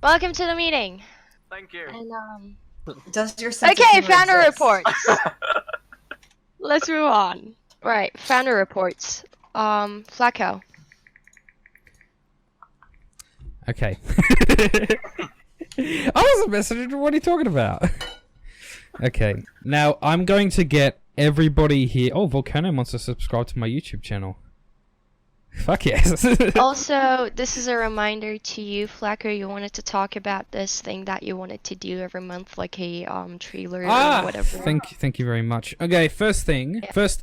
Welcome to the meeting. Thank you. And Does your sense of okay, humor founder exist? reports. Let's move on. Right, founder reports. Flacko. Okay. I wasn't messaging. What are you talking about? Okay. Now I'm going to get everybody here. Oh, Volcano wants to subscribe to my YouTube channel. Fuck yes. Also, this is a reminder to you, Flacko. You wanted to talk about this thing that you wanted to do every month, like a trailer or whatever. Thank you very much. Okay, first,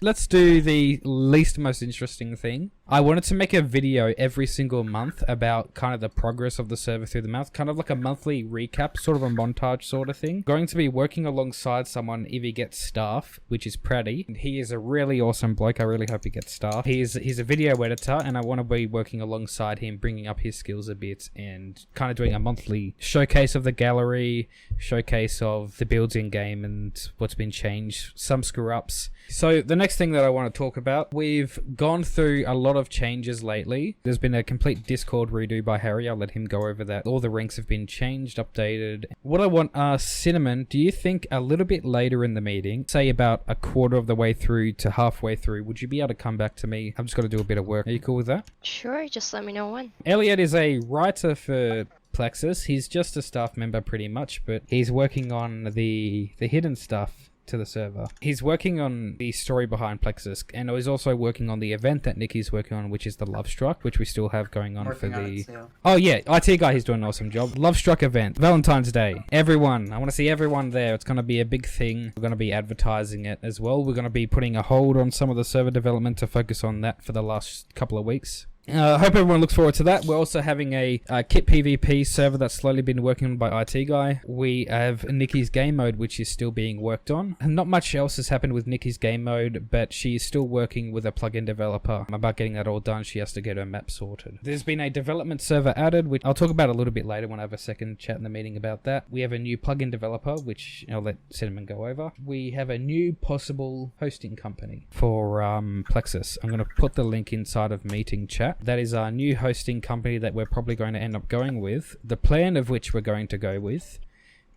let's do the least most interesting thing. I wanted to make a video every single month about kind of the progress of the server through the month, kind of like a monthly recap, sort of a montage sort of thing. Going to be working alongside someone if he gets staff, which is Praddy. He is a really awesome bloke. I really hope he gets staff. He's a video editor, and I want to be working alongside him, bringing up his skills a bit, and kind of doing a monthly showcase of the gallery, showcase of the builds in game and what's been changed, some screw ups. So the next thing that I want to talk about, we've gone through a lot of changes lately. There's been a complete Discord redo by Harry. I'll let him go over that. All the ranks have been changed, updated. What I want, Cinnamon, do you think a little bit later in the meeting, say about a quarter of the way through to halfway through, would you be able to come back to me? I've just got to do a bit of work. Are you cool with that? Sure, just let me know when. Elliot is a writer for Plexus. He's just a staff member pretty much, but he's working on the hidden stuff to the server. He's working on the story behind Plexus, and he's also working on the event that Nikki's working on, which is the Love Struck, which we still have going on for the... Oh yeah, IT guy, he's doing an awesome job. Love Struck event, Valentine's Day. Everyone, I want to see everyone there. It's going to be a big thing. We're going to be advertising it as well. We're going to be putting a hold on some of the server development to focus on that for the last couple of weeks. I hope everyone looks forward to that. We're also having a kit PvP server that's slowly been working on by IT Guy. We have Nikki's game mode, which is still being worked on. And not much else has happened with Nikki's game mode, but she's still working with a plugin developer about getting that all done. She has to get her map sorted. There's been a development server added, which I'll talk about a little bit later when I have a second chat in the meeting about that. We have a new plugin developer, which I'll let Cinnamon go over. We have a new possible hosting company for Plexus. I'm going to put the link inside of meeting chat. That is our new hosting company that we're probably going to end up going with. The plan of which we're going to go with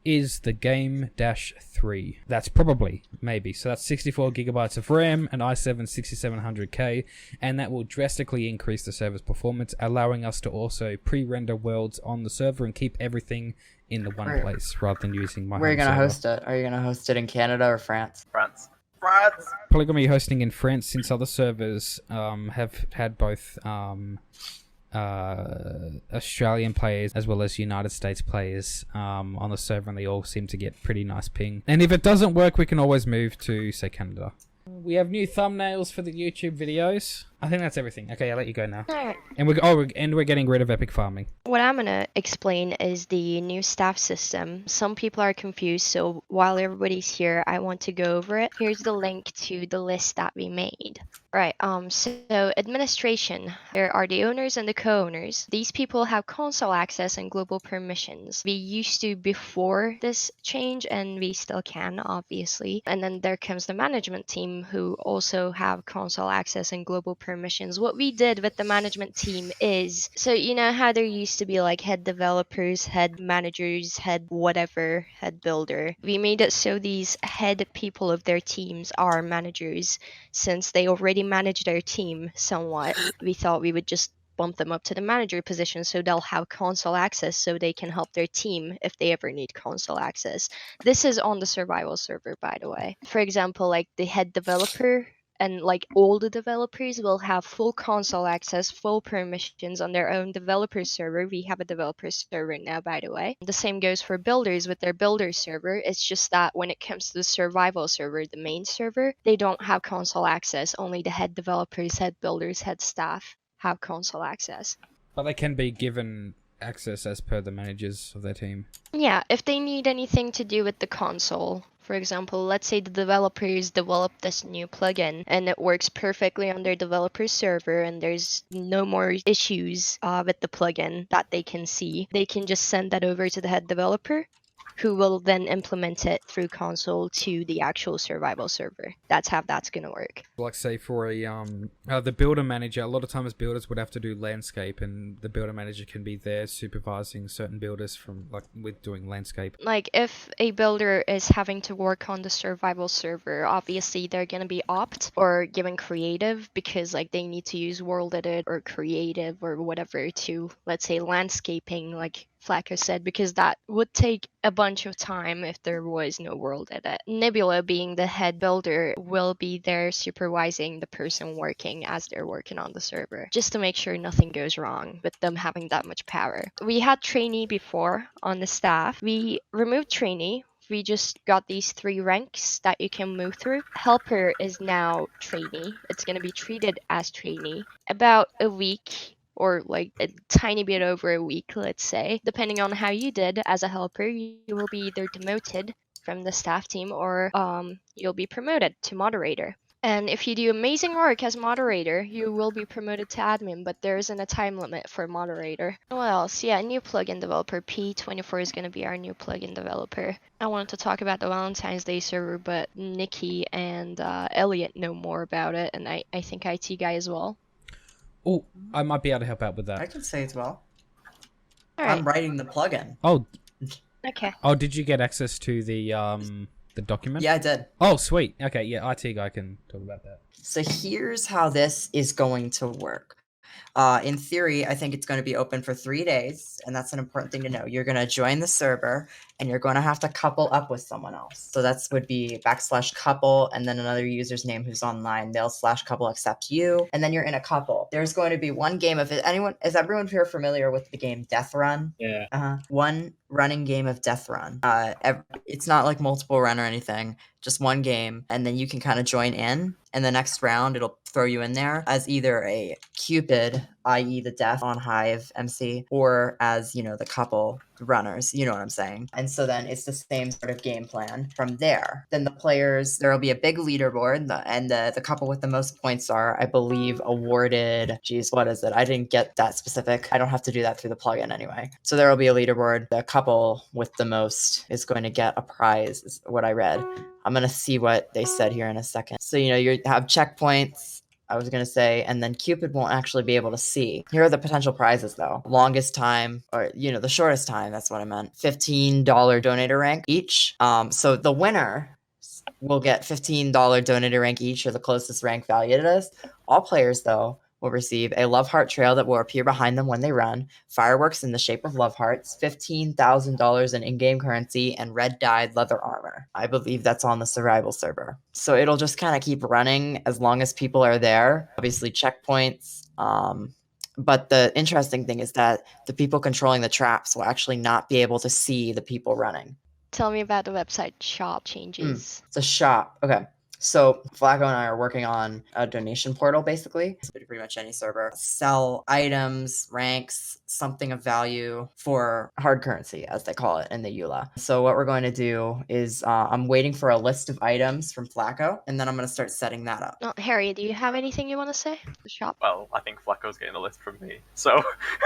is the Game-3. That's probably, maybe. So that's 64 gigabytes of RAM, an i7 6700K, and that will drastically increase the server's performance, allowing us to also pre-render worlds on the server and keep everything in the one place rather than using my Where are you home going to server. host it? Are you going to host it in Canada or France? France. Probably going to be hosting in France since other servers have had both Australian players as well as United States players on the server, and they all seem to get pretty nice ping. And if it doesn't work, we can always move to, say, Canada. We have new thumbnails for the YouTube videos. I think that's everything. Okay, I'll let you go now. Alright. And we're getting rid of epic farming. What I'm gonna explain is the new staff system. Some people are confused, so while everybody's here, I want to go over it. Here's the link to the list that we made. Right, so administration. There are the owners and the co-owners. These people have console access and global permissions. We used to before this change, and we still can, obviously. And then there comes the management team, who also have console access and global permissions. What we did with the management team is, so you know how there used to be like head developers, head managers, head whatever, head builder. We made it so these head people of their teams are managers. Since they already manage their team somewhat, we thought we would just bump them up to the manager position so they'll have console access so they can help their team if they ever need console access. This is on the survival server, by the way. For example, like the head developer and like all the developers will have full console access, full permissions on their own developer server. We have a developer server now, by the way. The same goes for builders with their builder server. It's just that when it comes to the survival server, the main server, they don't have console access. Only the head developers, head builders, head staff have console access. But they can be given access as per the managers of their team. Yeah, if they need anything to do with the console. For example, let's say the developers develop this new plugin and it works perfectly on their developer server and there's no more issues with the plugin that they can see. They can just send that over to the head developer who will then implement it through console to the actual survival server. That's how that's gonna work. Like say for the builder manager, a lot of times builders would have to do landscape, and the builder manager can be there supervising certain builders from like with doing landscape. Like if a builder is having to work on the survival server, obviously they're gonna be opt or given creative because like they need to use world edit or creative or whatever to, let's say, landscaping, like Flacko said, because that would take a bunch of time if there was no world edit. Nebula, being the head builder, will be there supervising the person working as they're working on the server, just to make sure nothing goes wrong with them having that much power. We had trainee before on the staff. We removed trainee. We just got these 3 ranks that you can move through. Helper is now trainee. It's going to be treated as trainee. About a week or like a tiny bit over a week, let's say, depending on how you did as a helper, you will be either demoted from the staff team or you'll be promoted to moderator. And if you do amazing work as moderator, you will be promoted to admin, but there isn't a time limit for moderator. What else? Yeah, new plugin developer. P24 is going to be our new plugin developer. I wanted to talk about the Valentine's Day server, but Nikki and Elliot know more about it, and I think IT guy as well. Oh, I might be able to help out with I that. can say as well. All right. I'm writing the plugin. Oh, Okay. oh, did you get access to the document? Yeah, I did. Oh, sweet. Okay, yeah, IT guy can talk about that. So here's how this is going to work. In theory, I think it's going to be open for 3 days, and that's an important thing to know. You're going to join the server, and you're going to have to couple up with someone else. So that's would be /couple, and then another user's name who's online. They'll /couple accept you, and then you're in a couple. There's going to be one game of it. Is everyone here familiar with the game Death Run? Yeah. One running game of Death Run. It's not like multiple run or anything, just one game, and then you can kind of join in. And the next round, it'll throw you in there as either a Cupid, i.e. the Death on Hive MC, or as, the couple runners, you know what I'm saying? And so then it's the same sort of game plan from there. Then the players, there will be a big leaderboard, and the couple with the most points are, I believe, awarded, what is it? I didn't get that specific. I don't have to do that through the plugin anyway. So there will be a leaderboard. The couple with the most is going to get a prize, is what I read. I'm going to see what they said here in a second. So, you have checkpoints, I was going to say, and then Cupid won't actually be able to see. Here are the potential prizes, though. Longest time, or, the shortest time, that's what I meant. $15 donator rank each. So the winner will get $15 donator rank each, or the closest rank value to this. All players, though, will receive a love heart trail that will appear behind them when they run, fireworks in the shape of love hearts, $15,000 in in-game currency, and red dyed leather armor. I believe that's on the survival server. So it'll just kind of keep running as long as people are there. Obviously checkpoints. But the interesting thing is that the people controlling the traps will actually not be able to see the people running. Tell me about the website shop changes. It's a shop. Okay. So Flacko and I are working on a donation portal, basically. So pretty much any server. Sell items, ranks, something of value for hard currency, as they call it in the EULA. So what we're going to do is I'm waiting for a list of items from Flacko, and then I'm going to start setting that up. Oh, Harry, do you have anything you want to say? The shop? Well, I think Flacco's getting a list from me. So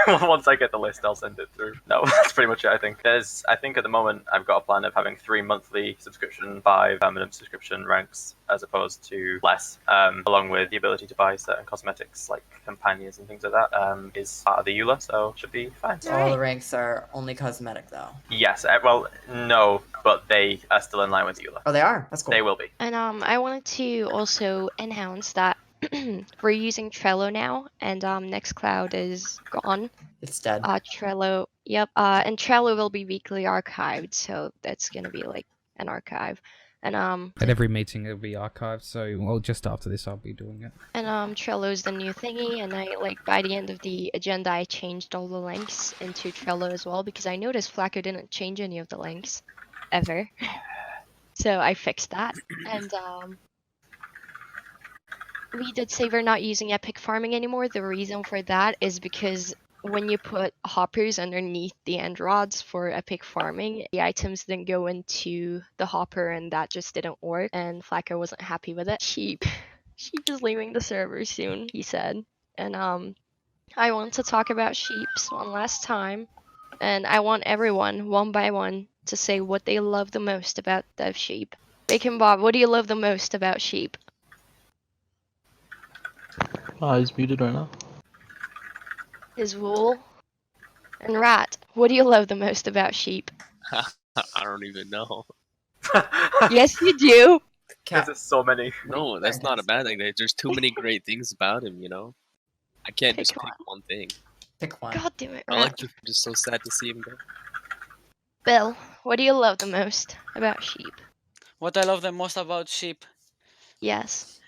once I get the list, I'll send it through. No, that's pretty much it, I think. I think at the moment, I've got a plan of having 3 monthly subscription, 5 permanent subscription ranks, as opposed to less, along with the ability to buy certain cosmetics like companions and things like that, is part of the EULA, so should be fine. So all the ranks are only cosmetic, though. Yes, well, no, but they are still in line with EULA. Oh, they are? That's cool. They will be. And I wanted to also announce that we're using Trello now, and Nextcloud is gone. It's dead. Trello, yep. And Trello will be weekly archived, so that's gonna be like an archive. And At every meeting it'll be archived, so just after this I'll be doing it. And Trello's the new thingy, and by the end of the agenda I changed all the links into Trello as well, because I noticed Flacko didn't change any of the links ever. So I fixed that. And we did say we're not using epic farming anymore. The reason for that is because when you put hoppers underneath the end rods for epic farming, the items didn't go into the hopper, and that just didn't work, and Flacko wasn't happy with it. Sheep is leaving the server soon, he said. And I want to talk about Sheeps one last time. and I want everyone, one by one, to say what they love the most about the sheep. Bacon Bob, what do you love the most about sheep? He's muted right now. His wool. And Rat, what do you love the most about sheep? I don't even know. Yes, you do. Because there's so many. No, that's not a bad thing. There's too many great things about him, you know? I can't Pick just pick one thing. Pick one. God damn it, I Rat. like to, just so sad to see him go. Bill, what do you love the most about sheep? What I love the most about sheep, Yes,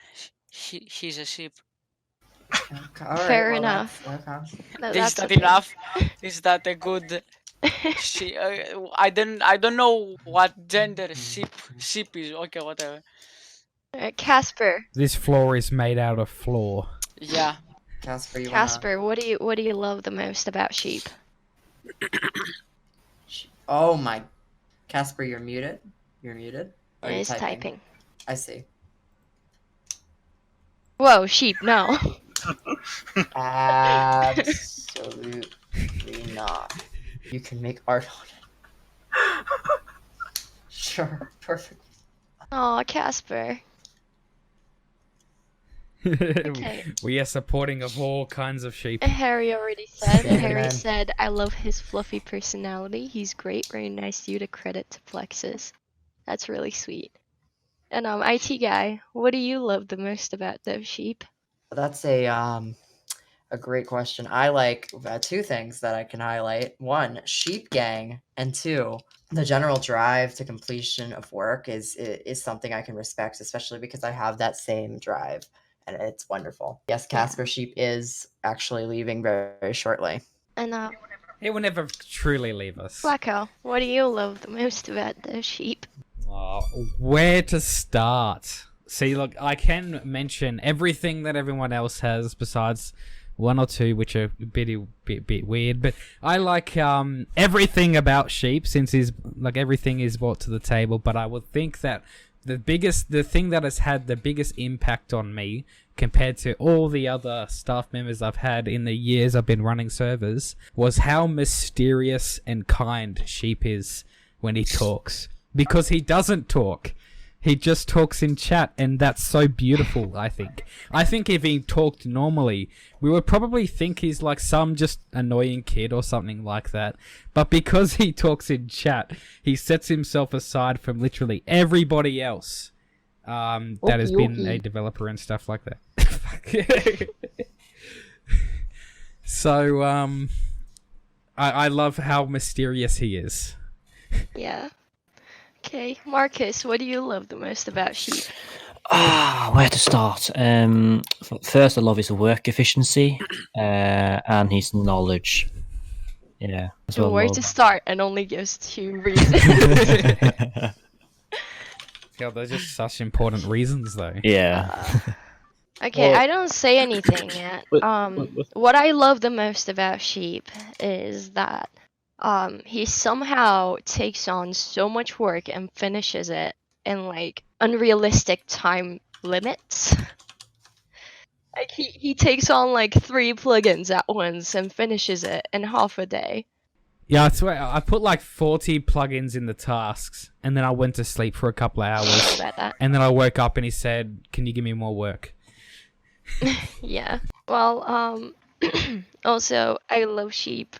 he's a sheep. Okay, all right, fair well, enough. that's- okay. No, Is that's that okay. enough? Is that a good sheep? I don't know what gender sheep is. Okay, whatever. Casper, This floor is made out of floor. Yeah. Casper, you Casper, what do you love the most about sheep? Oh my. Casper, you're muted. You're muted. Are you He's typing. I see. Whoa, sheep, no. Absolutely not. You can make art on it. Sure, perfect. Aw, Casper. Okay. We are supporting of all kinds of sheep. Harry already said. Yeah, Harry man. said, I love his fluffy personality. He's great. Very nice of you to credit to Plexus. That's really sweet. And IT guy, what do you love the most about those sheep? That's a great question. I like two things that I can highlight. One, sheep gang, and two, the general drive to completion of work is something I can respect, especially because I have that same drive, and it's wonderful. Yes, Casper Sheep is actually leaving very, very shortly. And He will never truly leave us. Flacco, what do you love the most about those sheep? Where to start? See, look, I can mention everything that everyone else has besides one or two, which are a bit weird. But I like everything about sheep, since everything is brought to the table. But I would think that the thing that has had the biggest impact on me compared to all the other staff members I've had in the years I've been running servers was how mysterious and kind Sheep is when he talks. Because he doesn't talk. He just talks in chat, and that's so beautiful, I think. I think if he talked normally, we would probably think he's like some just annoying kid or something like that. But because he talks in chat, he sets himself aside from literally everybody else that has been a developer and stuff like that. So, I love how mysterious he is. Yeah. Okay, Marcus, what do you love the most about sheep? Where to start? First, I love his work efficiency and his knowledge. Yeah. that's what I Where love. to start and only gives 2 reasons. Yeah, those are just such important reasons, though. Yeah. Okay, Well- I don't say anything yet. What I love the most about sheep is that he somehow takes on so much work and finishes it in like unrealistic time limits. Like he takes on like 3 plugins at once and finishes it in half a day. Yeah, I swear, I put like 40 plugins in the tasks, and then I went to sleep for a couple of hours, About that. and then I woke up and he said, "Can you give me more work?" Yeah. Well, also I love sheep.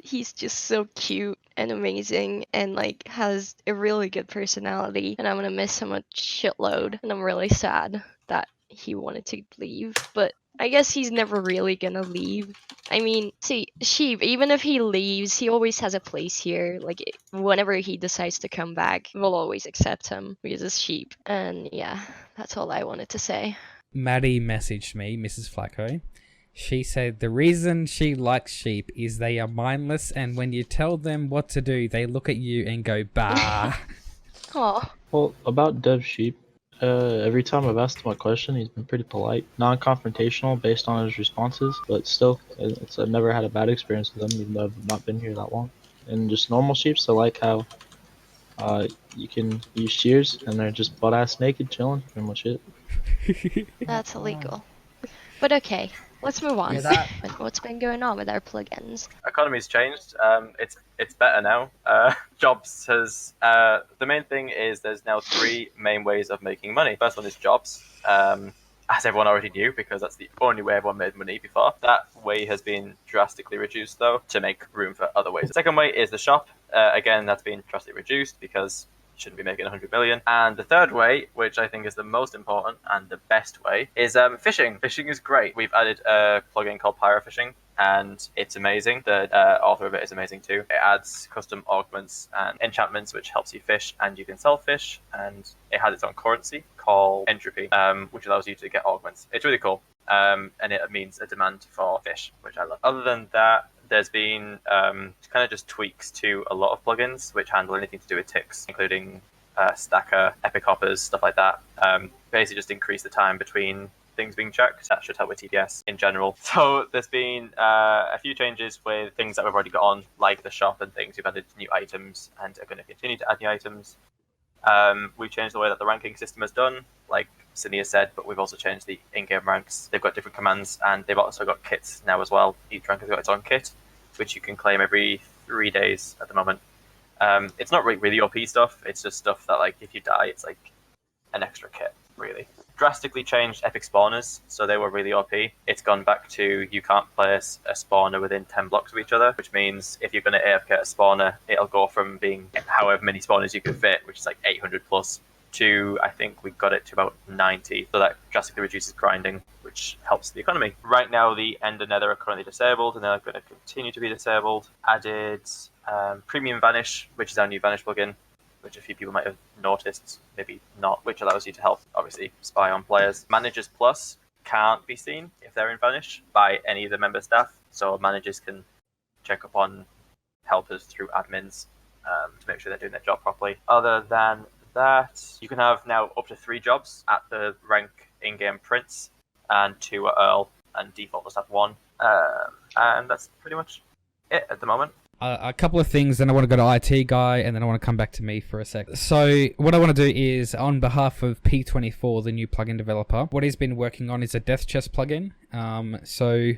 He's just so cute and amazing and like has a really good personality, and I'm gonna miss him a shitload, and I'm really sad that he wanted to leave, but I guess he's never really gonna leave. I mean, see, sheep, even if he leaves, he always has a place here. Like, whenever he decides to come back, we'll always accept him because it's sheep. And yeah, that's all I wanted to say. Maddie messaged me, Mrs. Flacko. She said the reason she likes sheep is they are mindless, and when you tell them what to do, they look at you and go, bah. Oh, Well, about Dev Sheep, every time I've asked him a question, he's been pretty polite, non-confrontational based on his responses, but still, I've never had a bad experience with him, even though I've not been here that long. And just normal sheeps, I like how you can use shears and they're just butt-ass naked chilling, pretty much it. that's illegal. But okay. let's move on. Yeah, that- What's been going on with our plugins? Economy's changed. It's better now. Jobs has the main thing is there's now 3 main ways of making money. First one is jobs. As everyone already knew, because that's the only way everyone made money before. That way has been drastically reduced, though, to make room for other ways. The second way is the shop. Again, that's been drastically reduced because you shouldn't be making 100 million. And the third way, which I think is the most important and the best way, is fishing. Fishing is great. We've added a plugin called Pyrofishing, and it's amazing. The author of it is amazing too. It adds custom augments and enchantments, which helps you fish, and you can sell fish, and it has its own currency called entropy, which allows you to get augments. It's really cool, and it means a demand for fish, which I love. Other than that, there's been kind of just tweaks to a lot of plugins which handle anything to do with ticks, including stacker, epic hoppers, stuff like that. Basically just increase the time between things being checked. That should help with TPS in general. So there's been a few changes with things that we've already got on, like the shop and things. We've added new items and are going to continue to add new items. We've changed the way that the ranking system is done, like Cinia said, but we've also changed the in-game ranks. They've got different commands, and they've also got kits now as well. Each rank has got its own kit, which you can claim every 3 days at the moment. It's not really OP stuff. It's just stuff that, like, if you die, it's like an extra kit, really. Drastically changed epic spawners, so they were really OP. It's gone back to you can't place a spawner within 10 blocks of each other, which means if you're going to AFK a spawner, it'll go from being however many spawners you can fit, which is like 800 plus, to I think we got it to about 90. So that drastically reduces grinding, which helps the economy. Right now, the End and Nether are currently disabled, and they're going to continue to be disabled. Added Premium Vanish, which is our new Vanish plugin, which a few people might have noticed, maybe not, which allows you to help, obviously, spy on players. Managers Plus can't be seen if they're in Vanish by any of the member staff, so managers can check up on helpers through admins to make sure they're doing their job properly. Other than that, you can have now up to 3 jobs at the rank in-game Prince, and 2 at Earl, and default just have 1. And that's pretty much it at the moment. A couple of things, then I want to go to IT guy, and then I want to come back to me for a sec. So what I want to do is, on behalf of P24, the new plugin developer, what he's been working on is a death chest plugin. So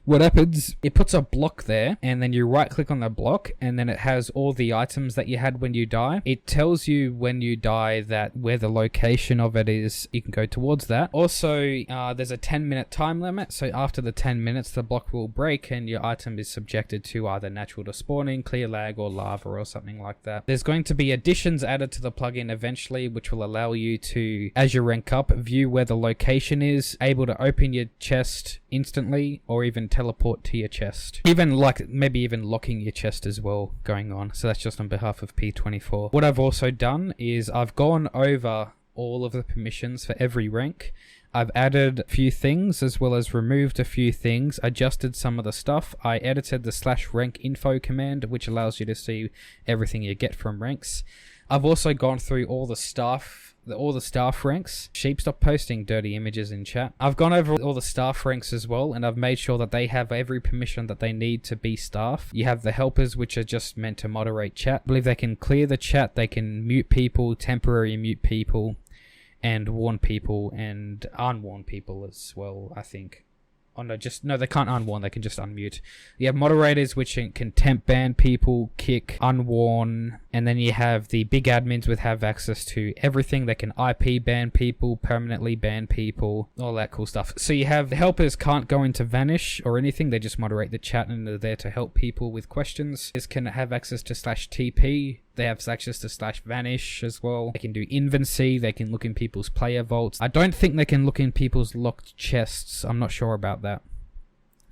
what happens, it puts a block there, and then you right click on the block, and then it has all the items that you had when you die. It tells you when you die that where the location of it is, you can go towards that. Also, there's a 10-minute time limit, so after the 10 minutes, the block will break, and your item is subjected to either natural despawning, clear lag, or lava, or something like that. There's going to be additions added to the plugin eventually, which will allow you to, as you rank up, view where the location is, able to open your chest instantly, or even teleport to your chest. Even maybe even locking your chest as well going on. So that's just on behalf of P24. What I've also done is I've gone over all of the permissions for every rank. I've added a few things as well as removed a few things, adjusted some of the stuff. I edited the /rank info command, which allows you to see everything you get from ranks. I've also gone through all the staff ranks. Sheep, stop posting dirty images in chat. I've gone over all the staff ranks as well, and I've made sure that they have every permission that they need to be staff. You have the helpers, which are just meant to moderate chat. I believe they can clear the chat, they can mute people, temporary mute people, and warn people, and unwarn people as well, I think. Oh no, they can't unwarn, they can just unmute. You have moderators which can temp ban people, kick, unwarn, and then you have the big admins which have access to everything. They can IP ban people, permanently ban people, all that cool stuff. So you have the helpers can't go into Vanish or anything, they just moderate the chat and they're there to help people with questions. This can have access to /TP. They have access to /Vanish as well. They can do invency. They can look in people's player vaults. I don't think they can look in people's locked chests. I'm not sure about that.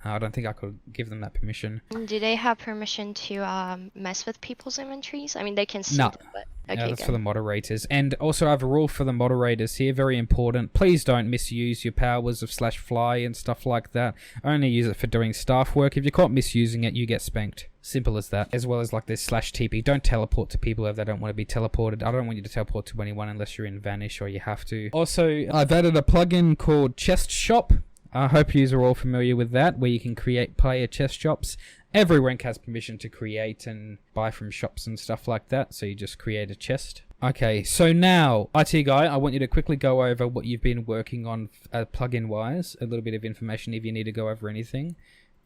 I don't think I could give them that permission. Do they have permission to mess with people's inventories? I mean, they can see No. them, but Yeah, okay, that's good. for the moderators. And also I have a rule for the moderators here, very important. Please don't misuse your powers of /fly and stuff like that. Only use it for doing staff work. If you're caught misusing it, you get spanked. Simple as that. As well as like this /TP. Don't teleport to people if they don't want to be teleported. I don't want you to teleport to anyone unless you're in Vanish or you have to. Also, I've added a plugin called Chest Shop. I hope you are all familiar with that, where you can create player chest shops Every rank has permission to create and buy from shops and stuff like that, so you just create a chest. Okay, so now, IT guy, I want you to quickly go over what you've been working on plugin wise, a little bit of information if you need to go over anything,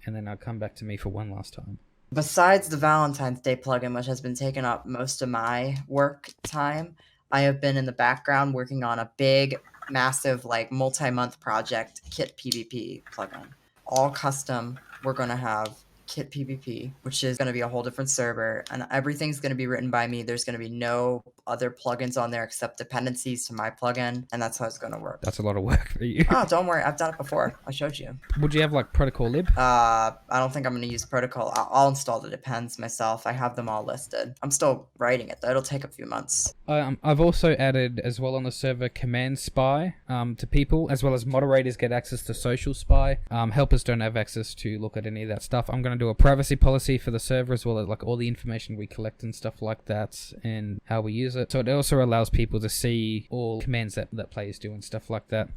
and then I'll come back to me for one last time. Besides the Valentine's Day plugin, which has been taking up most of my work time, I have been in the background working on a big, massive, like multi-month project, Kit PvP plugin. All custom. We're going to have Kit PvP, which is going to be a whole different server, and everything's going to be written by me. There's going to be no other plugins on there except dependencies to my plugin, and that's how it's going to work. That's a lot of work for you. Oh, don't worry. I've done it before. I showed you. Would you have like protocol lib? I don't think I'm going to use protocol. I'll install the depends myself. I have them all listed. I'm still writing it, though. It'll take a few months. I've also added as well on the server command spy to people, as well as moderators get access to social spy. Helpers don't have access to look at any of that stuff. I'm going to do a privacy policy for the server as well as like all the information we collect and stuff like that and how we use it. So it also allows people to see all commands that players do and stuff like that.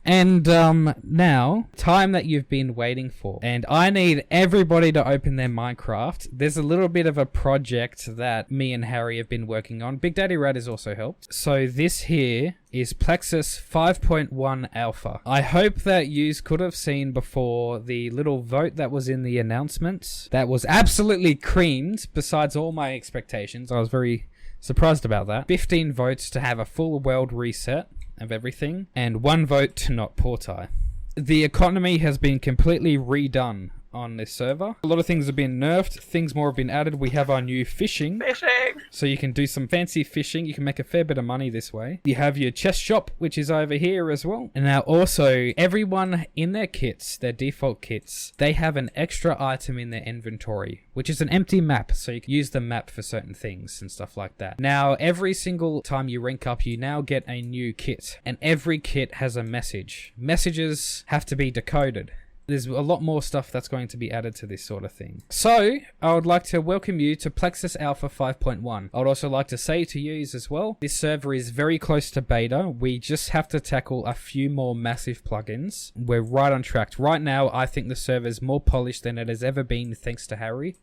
And now, time that you've been waiting for. And I need everybody to open their Minecraft. There's a little bit of a project that me and Harry have been working on. Big Daddy Rat has also helped. So this here is Plexus 5.1 Alpha. I hope that you could have seen before the little vote that was in the announcements. That was absolutely creamed, besides all my expectations. I was very surprised about that. 15 votes to have a full world reset of everything, and 1 vote to not portai. The economy has been completely redone on this server. A lot of things have been nerfed, things more have been added. We have our new fishing. So you can do some fancy fishing. You can make a fair bit of money this way. You have your chest shop, which is over here as well. And now also, everyone in their kits, their default kits, they have an extra item in their inventory, which is an empty map. So you can use the map for certain things and stuff like that. Now, every single time you rank up, you now get a new kit. And every kit has a message. Messages have to be decoded. There's a lot more stuff that's going to be added to this sort of thing. So, I would like to welcome you to Plexus Alpha 5.1. I would also like to say to you as well, this server is very close to beta. We just have to tackle a few more massive plugins. We're right on track. Right now, I think the server is more polished than it has ever been thanks to Harry.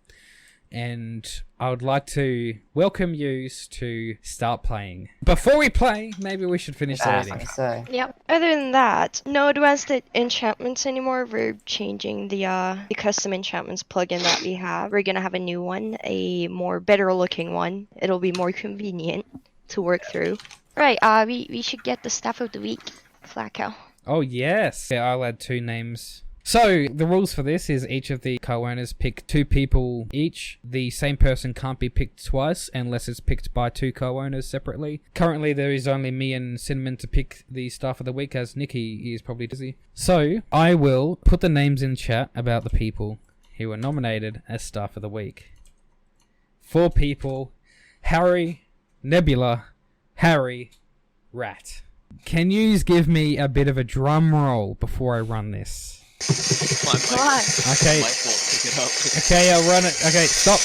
And I would like to welcome you to start playing. Before we play, maybe we should finish the reading. Yep. Other than that, no advanced enchantments anymore. We're changing the custom enchantments plugin that we have. We're gonna have a new one, a more better looking one. It'll be more convenient to work through. Right, we should get the staff of the week, Flacko. Oh yes. Yeah, I'll add 2 names. So, the rules for this is each of the co-owners pick 2 people each. The same person can't be picked twice unless it's picked by 2 co-owners separately. Currently, there is only me and Cinnamon to pick the staff of the week, as Nikki is probably busy. So, I will put the names in chat about the people who were nominated as staff of the week. 4 people: Harry, Nebula, Harry, Rat. Can you give me a bit of a drum roll before I run this? Okay. Okay, I'll run it. Okay, stop.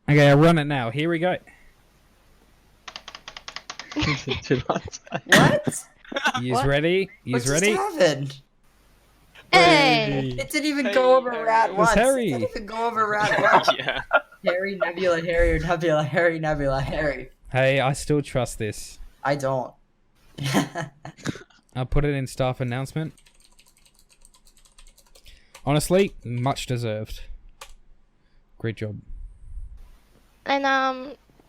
Okay, I'll run it now. Here we go. What? Yous ready? Yous ready? What just happened? Hey! It didn't even go over Rat once. Harry. It didn't even go over Rat once. Yeah. Harry, Nebula, Harry, Nebula, Harry, Nebula, Harry. Hey, I still trust this. I don't. I'll put it in staff announcement. Honestly, much deserved. Great job. And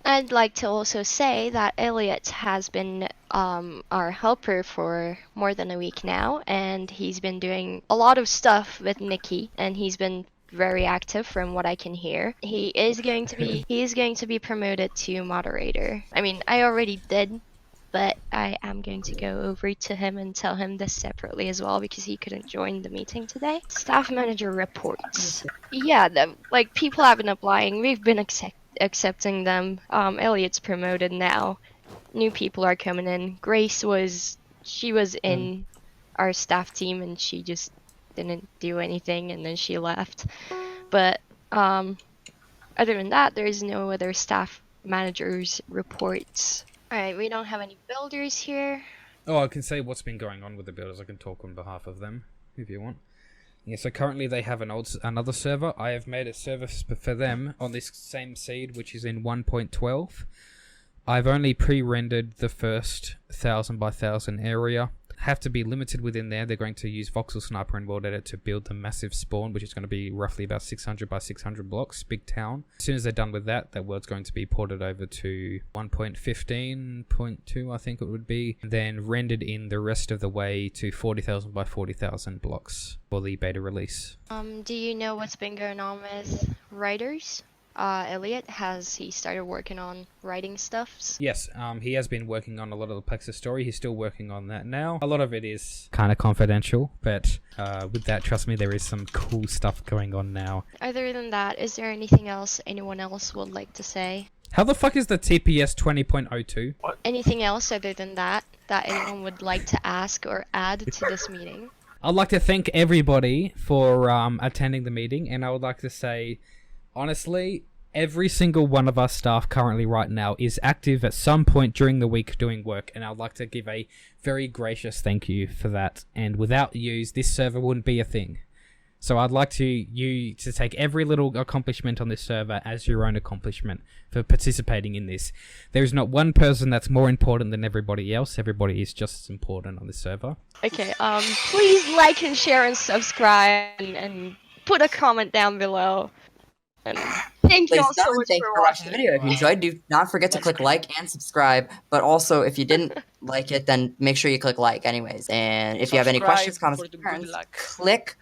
I'd like to also say that Elliot has been our helper for more than a week now, and he's been doing a lot of stuff with Nikki, and he's been very active from what I can hear. He is going to be promoted to moderator. I mean, I already did, but I am going to go over to him and tell him this separately as well because he couldn't join the meeting today. Staff manager reports. Yeah, like people have been applying. We've been accepting them. Elliot's promoted now. New people are coming in. Grace was in our staff team and she just didn't do anything and then she left. But other than that, there is no other staff managers reports. Alright, we don't have any builders here. Oh, I can say what's been going on with the builders. I can talk on behalf of them, if you want. Yeah, so currently they have another server. I have made a server for them on this same seed, which is in 1.12. I've only pre-rendered the first 1000 by 1000 area. Have to be limited within there. They're going to use Voxel Sniper and World Edit to build the massive spawn, which is going to be roughly about 600 by 600 blocks, big town. As soon as they're done with that, that world's going to be ported over to 1.15.2, I think it would be, and then rendered in the rest of the way to 40,000 by 40,000 blocks for the beta release. Do you know what's been going on with writers? Elliot, has he started working on writing stuffs? Yes, he has been working on a lot of the Plexus story. He's still working on that now. A lot of it is kind of confidential, but with that, trust me, there is some cool stuff going on now. Other than that, is there anything else anyone else would like to say? How the fuck is the TPS 20.02? Anything else other than that anyone would like to ask or add to this meeting? I'd like to thank everybody for attending the meeting, and I would like to say, honestly, every single one of our staff currently right now is active at some point during the week doing work, and I'd like to give a very gracious thank you for that. And without you, this server wouldn't be a thing. So I'd like you to take every little accomplishment on this server as your own accomplishment for participating in this. There is not one person that's more important than everybody else. Everybody is just as important on this server. Okay, please like and share and subscribe and put a comment down below. And thank you all so much Thank you for watching watching. the video. If you enjoyed, do not forget to click like and subscribe. But also, if you didn't like it, then make sure you click like anyways. And if you have any questions, comments, for the good concerns, luck.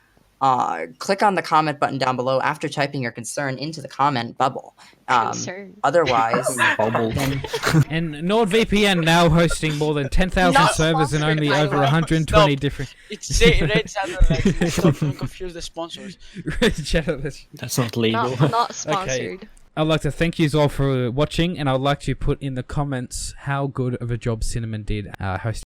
click on the comment button down below after typing your concern into the comment bubble. Concern. Otherwise, then And NordVPN now hosting more than 10,000 Not servers and sponsored, only by the over way. 120 Stop. different... It's red satellite. Stop, don't confuse the sponsors. That's not legal. Not sponsored. I'd like to thank you all for watching, and I'd like to put in the comments how good of a job Cinnamon did hosting